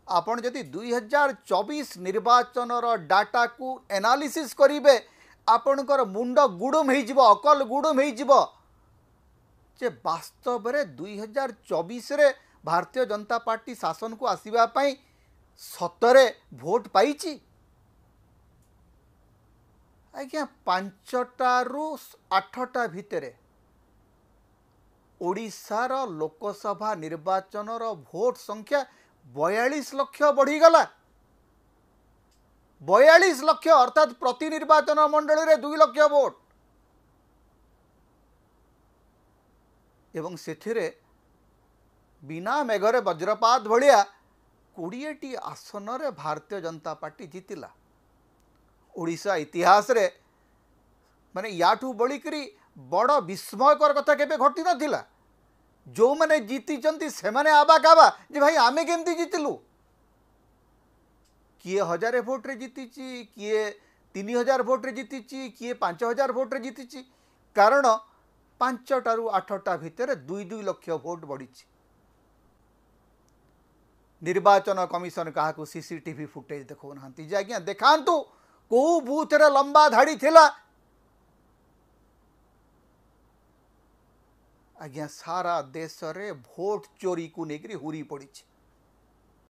आपण जदि 2024 निर्वाचन डाटा को एनालिसिस करिवे आपणकर मुंड गुडुम हो अकल गुडुम हो जे वास्तव रे 2024 रे भारतीय जनता पार्टी शासन को आसीबा पई सतरे भोट पाइची आज्ञा 5टा रु 8टा भितरे ओडिशार लोकसभा निर्वाचन भोट संख्या 42 लक्ष बढ़ीगला 42 लक्ष अर्थात प्रति निर्वाचन मंडली रे 2 लक्ष भोट एवं सेथिरे बिना मेघरे वज्रपात भलिया 20टी आसन रे भारतीय जनता पार्टी जीतिला ओडिशा इतिहास रे माने याठू बलिकरी बड़ विस्मयकर कथा केबे घटी नथिला जो माने जीति चंती से माने आबा काबा जे भाई आमे केमती जीतिलु किए 1000 भोट रे जीतिची किए 3000 भोट रे जीतिची किए 5000 भोट रे जीतिची कारण 5टा रु 8टा भितर 2-2 लक्ष भोट बढ़ी निर्वाचन कमिशन क्या सीसीटीवी फुटेज देखो ना आज्ञा देखातु को बूथ रे लंबा धाड़ी थिला आज्ञा सारा देश रे भोट चोरी को लेकर हुरी पड़ी